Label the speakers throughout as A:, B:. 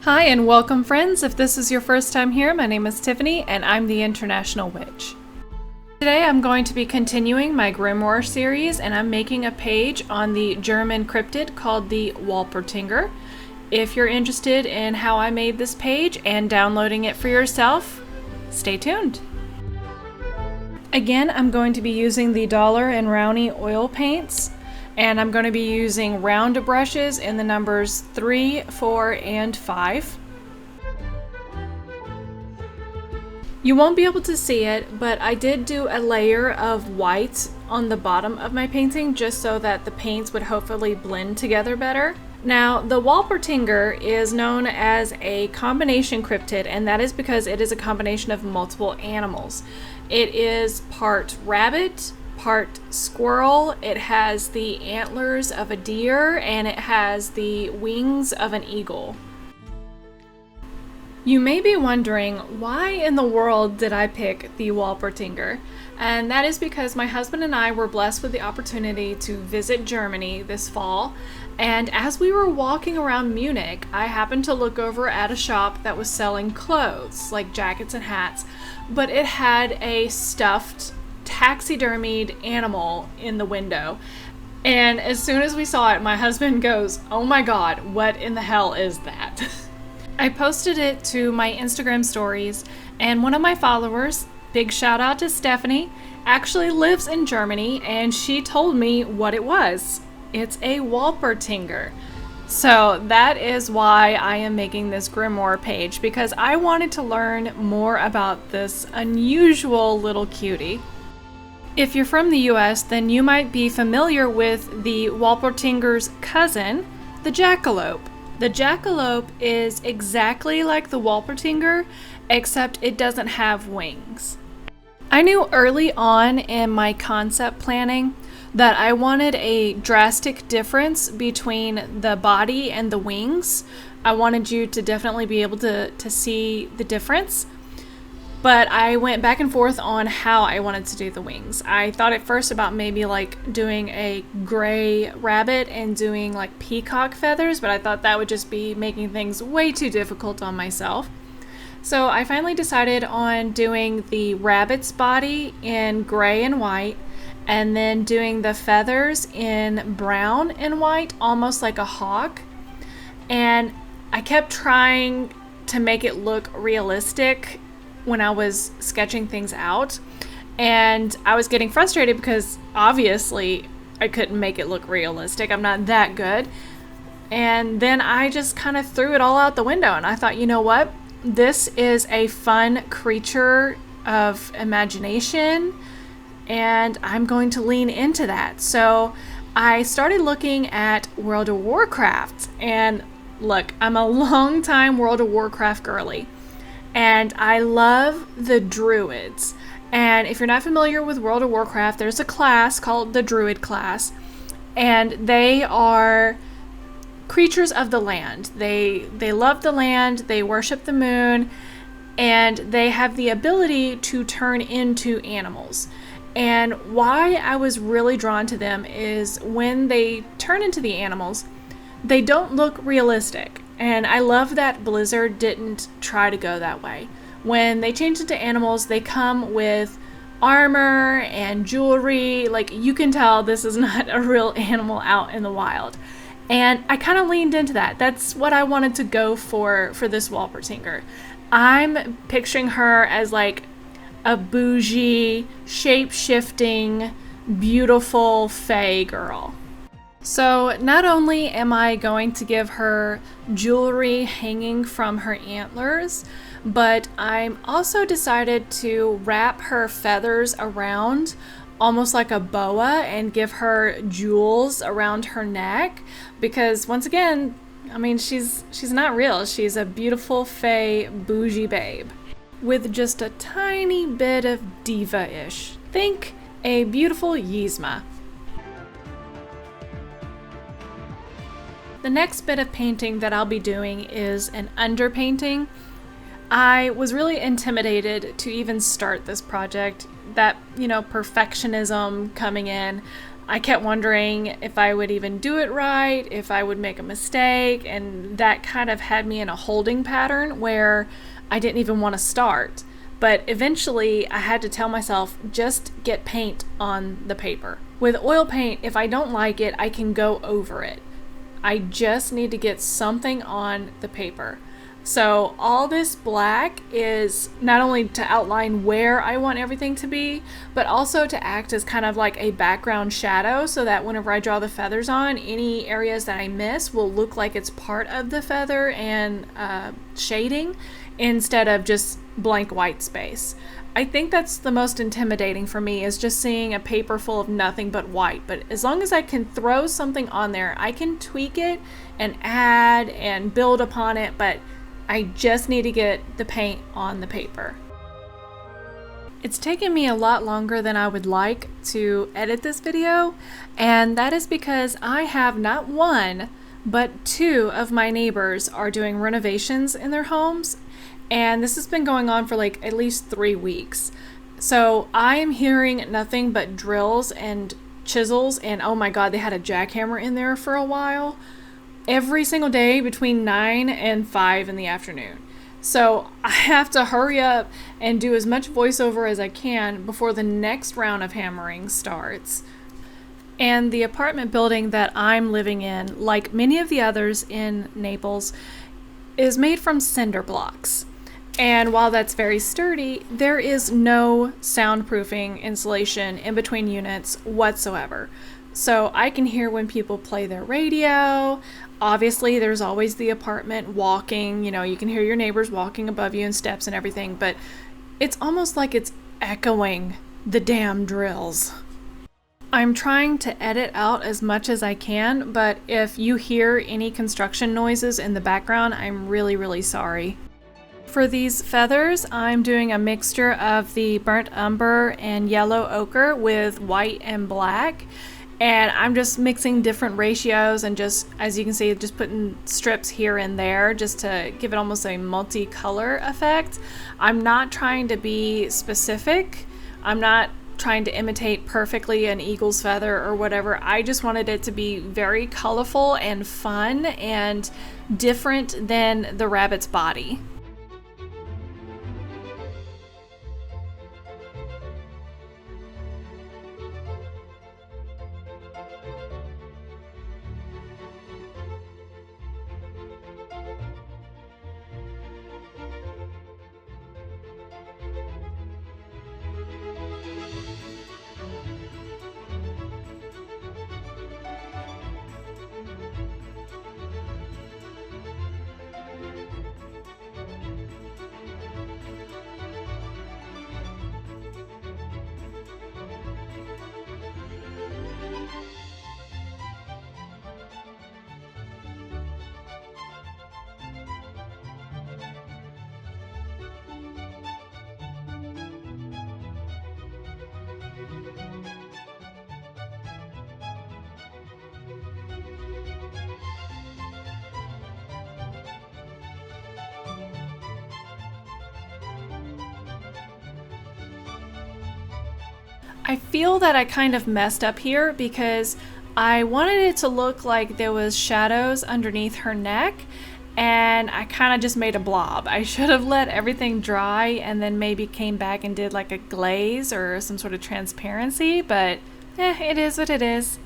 A: Hi and welcome, friends. If this is your first time here, my name is Tiffany and I'm the International Witch. Today I'm going to be continuing my Grimoire series and I'm making a page on the German cryptid called the Wolpertinger. If you're interested in how I made this page and downloading it for yourself, stay tuned. Again, I'm going to be using the Dollar and Rowney oil paints. And I'm going to be using round brushes in the numbers 3, 4, and 5. You won't be able to see it, but I did do a layer of white on the bottom of my painting just so that the paints would hopefully blend together better. Now, the Wolpertinger is known as a combination cryptid, and that is because it is a combination of multiple animals. It is part rabbit, part squirrel, it has the antlers of a deer, and it has the wings of an eagle. You may be wondering, why in the world did I pick the Wolpertinger? And that is because my husband and I were blessed with the opportunity to visit Germany this fall, and as we were walking around Munich, I happened to look over at a shop that was selling clothes, like jackets and hats, but it had a stuffed taxidermied animal in the window. And as soon as we saw it, my husband goes, "Oh my God, what in the hell is that?" I posted it to my Instagram stories, and one of my followers, big shout out to Tiffany, actually lives in Germany, and she told me what it was. It's a Wolpertinger. So that is why I am making this Grimoire page, because I wanted to learn more about this unusual little cutie. If you're from the US, then you might be familiar with the Wolpertinger's cousin, the jackalope. The jackalope is exactly like the Wolpertinger, except it doesn't have wings. I knew early on in my concept planning that I wanted a drastic difference between the body and the wings. I wanted you to definitely be able to see the difference. But I went back and forth on how I wanted to do the wings. I thought at first about maybe like doing a gray rabbit and doing like peacock feathers, but I thought that would just be making things way too difficult on myself. So I finally decided on doing the rabbit's body in gray and white, and then doing the feathers in brown and white, almost like a hawk. And I kept trying to make it look realistic when I was sketching things out, and I was getting frustrated because obviously I couldn't make it look realistic. I'm not that good. And then I just kind of threw it all out the window, and I thought, you know what? This is a fun creature of imagination, and I'm going to lean into that. So I started looking at World of Warcraft, and look, I'm a long time World of Warcraft girly. And I love the druids. And if you're not familiar with World of Warcraft, there's a class called the druid class. And they are creatures of the land. They love the land, they worship the moon, and they have the ability to turn into animals. And why I was really drawn to them is when they turn into the animals, they don't look realistic. And I love that Blizzard didn't try to go that way. When they change into animals, they come with armor and jewelry. Like, you can tell this is not a real animal out in the wild. And I kind of leaned into that. That's what I wanted to go for this Wolpertinger. I'm picturing her as like a bougie, shape-shifting, beautiful fae girl. So not only am I going to give her jewelry hanging from her antlers, but I'm also decided to wrap her feathers around almost like a boa and give her jewels around her neck, because once again, I mean, she's not real. She's a beautiful fae bougie babe with just a tiny bit of diva-ish. Think a beautiful Yzma. The next bit of painting that I'll be doing is an underpainting. I was really intimidated to even start this project. That, perfectionism coming in. I kept wondering if I would even do it right, if I would make a mistake, and that kind of had me in a holding pattern where I didn't even want to start. But eventually, I had to tell myself, just get paint on the paper. With oil paint, if I don't like it, I can go over it. I just need to get something on the paper. So all this black is not only to outline where I want everything to be, but also to act as kind of like a background shadow so that whenever I draw the feathers on, any areas that I miss will look like it's part of the feather and shading instead of just blank white space. I think that's the most intimidating for me, is just seeing a paper full of nothing but white. But as long as I can throw something on there, I can tweak it and add and build upon it, but I just need to get the paint on the paper. It's taken me a lot longer than I would like to edit this video, and that is because I have not one, but two of my neighbors are doing renovations in their homes, and this has been going on for like at least 3 weeks. So I am hearing nothing but drills and chisels, and oh my god, they had a jackhammer in there for a while. Every single day between 9 and 5 in the afternoon. So I have to hurry up and do as much voiceover as I can before the next round of hammering starts. And the apartment building that I'm living in, like many of the others in Naples, is made from cinder blocks. And while that's very sturdy, there is no soundproofing insulation in between units whatsoever. So I can hear when people play their radio. Obviously, there's always the apartment walking. You know, you can hear your neighbors walking above you and steps and everything, but it's almost like it's echoing the damn drills. I'm trying to edit out as much as I can, but if you hear any construction noises in the background, I'm really, really sorry. For these feathers, I'm doing a mixture of the burnt umber and yellow ochre with white and black. And I'm just mixing different ratios and just, as you can see, just putting strips here and there just to give it almost a multicolor effect. I'm not trying to be specific. I'm not trying to imitate perfectly an eagle's feather or whatever. I just wanted it to be very colorful and fun and different than the rabbit's body. I feel that I kind of messed up here because I wanted it to look like there was shadows underneath her neck, and I kind of just made a blob. I should have let everything dry and then maybe came back and did like a glaze or some sort of transparency, but it is what it is.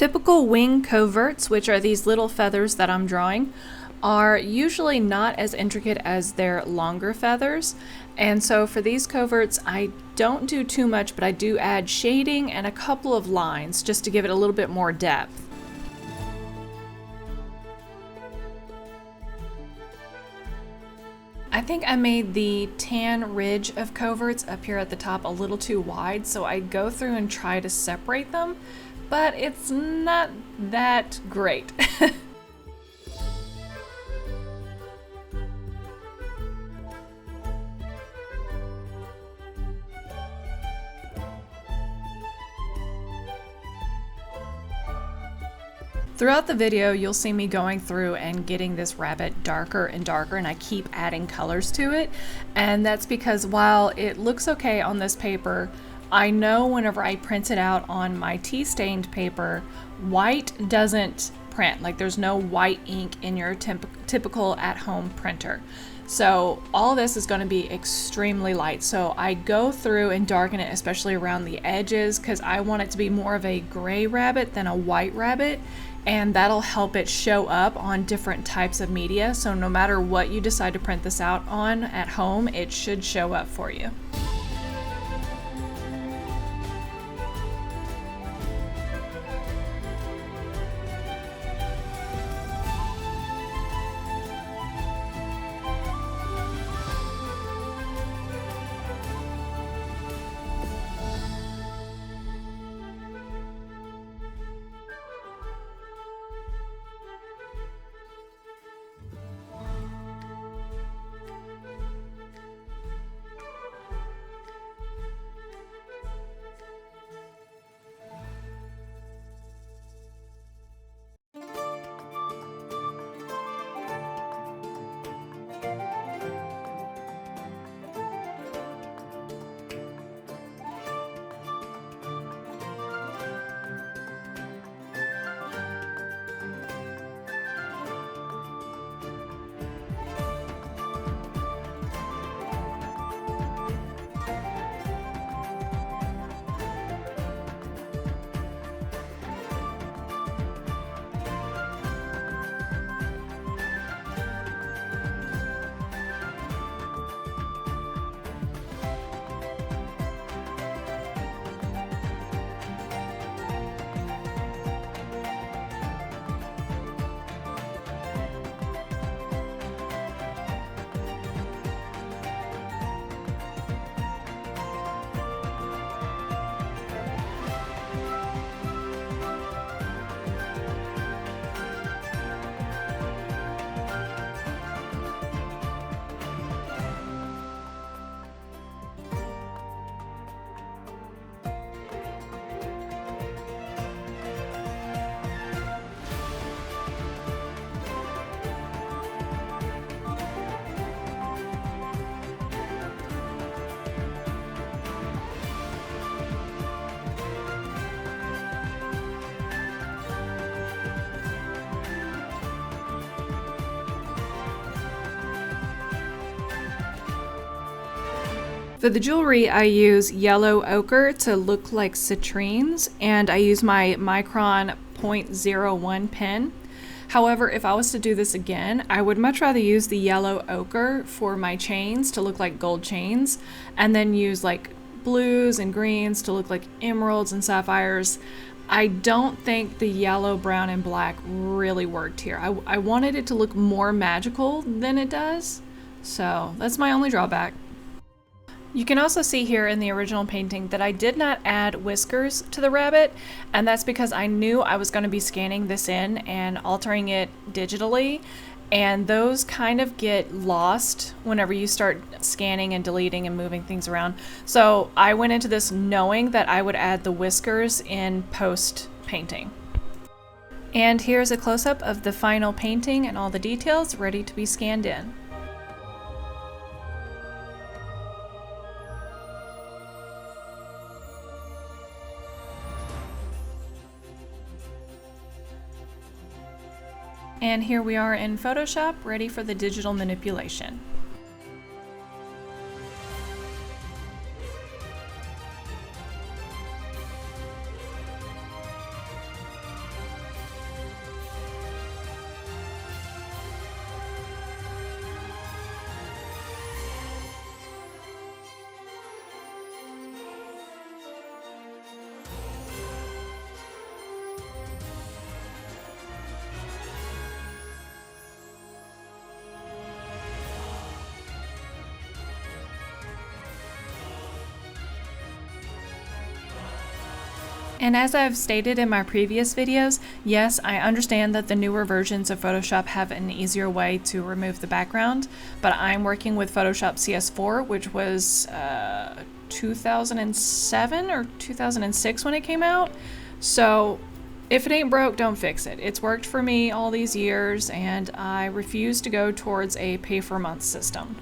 A: Typical wing coverts, which are these little feathers that I'm drawing, are usually not as intricate as their longer feathers. And so for these coverts, I don't do too much, but I do add shading and a couple of lines just to give it a little bit more depth. I think I made the tan ridge of coverts up here at the top a little too wide, so I go through and try to separate them, but it's not that great. Throughout the video, you'll see me going through and getting this rabbit darker and darker, and I keep adding colors to it. And that's because while it looks okay on this paper, I know whenever I print it out on my tea-stained paper, white doesn't print. Like, there's no white ink in your typical at-home printer. So all this is going to be extremely light. So I go through and darken it, especially around the edges, because I want it to be more of a gray rabbit than a white rabbit. And that'll help it show up on different types of media. So no matter what you decide to print this out on at home, it should show up for you. For the jewelry, I use yellow ochre to look like citrines, and I use my Micron .01 pen. However, if I was to do this again, I would much rather use the yellow ochre for my chains to look like gold chains, and then use like blues and greens to look like emeralds and sapphires. I don't think the yellow, brown, and black really worked here. I wanted it to look more magical than it does, so that's my only drawback. You can also see here in the original painting that I did not add whiskers to the rabbit, and that's because I knew I was going to be scanning this in and altering it digitally, and those kind of get lost whenever you start scanning and deleting and moving things around. So I went into this knowing that I would add the whiskers in post painting. And here's a close-up of the final painting and all the details ready to be scanned in. And here we are in Photoshop, ready for the digital manipulation. And as I've stated in my previous videos, yes, I understand that the newer versions of Photoshop have an easier way to remove the background, but I'm working with Photoshop CS4, which was 2007 or 2006 when it came out. So if it ain't broke, don't fix it. It's worked for me all these years, and I refuse to go towards a pay-for-month system.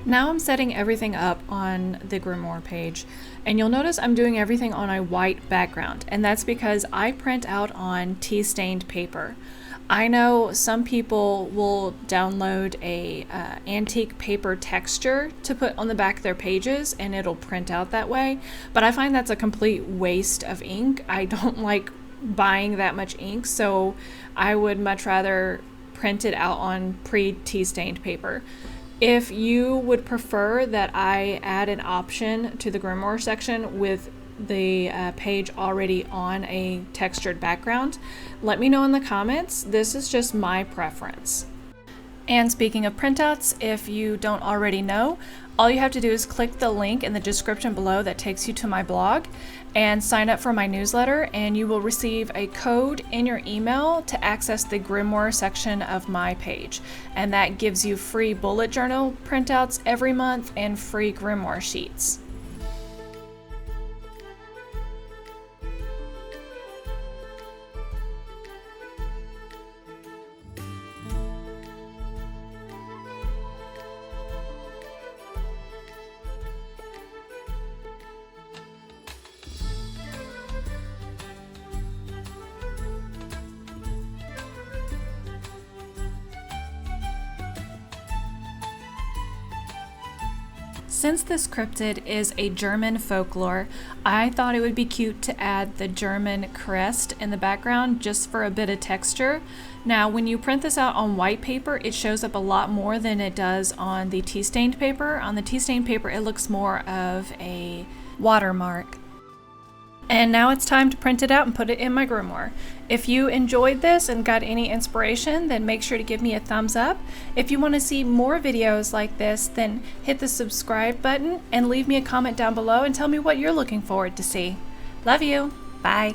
A: Now I'm setting everything up on the Grimoire page, and you'll notice I'm doing everything on a white background, and that's because I print out on tea-stained paper. I know some people will download a antique paper texture to put on the back of their pages and it'll print out that way, but I find that's a complete waste of ink. I don't like buying that much ink, so I would much rather print it out on pre-tea stained paper. If you would prefer that I add an option to the Grimoire section with the page already on a textured background, let me know in the comments. This is just my preference. And speaking of printouts, if you don't already know, all you have to do is click the link in the description below that takes you to my blog and sign up for my newsletter, and you will receive a code in your email to access the Grimoire section of my page. And that gives you free bullet journal printouts every month and free Grimoire sheets. Since this cryptid is a German folklore, I thought it would be cute to add the German crest in the background just for a bit of texture. Now, when you print this out on white paper, it shows up a lot more than it does on the tea-stained paper. On the tea-stained paper, it looks more of a watermark. And now it's time to print it out and put it in my Grimoire. If you enjoyed this and got any inspiration, then make sure to give me a thumbs up. If you want to see more videos like this, then hit the subscribe button and leave me a comment down below and tell me what you're looking forward to see. Love you. Bye.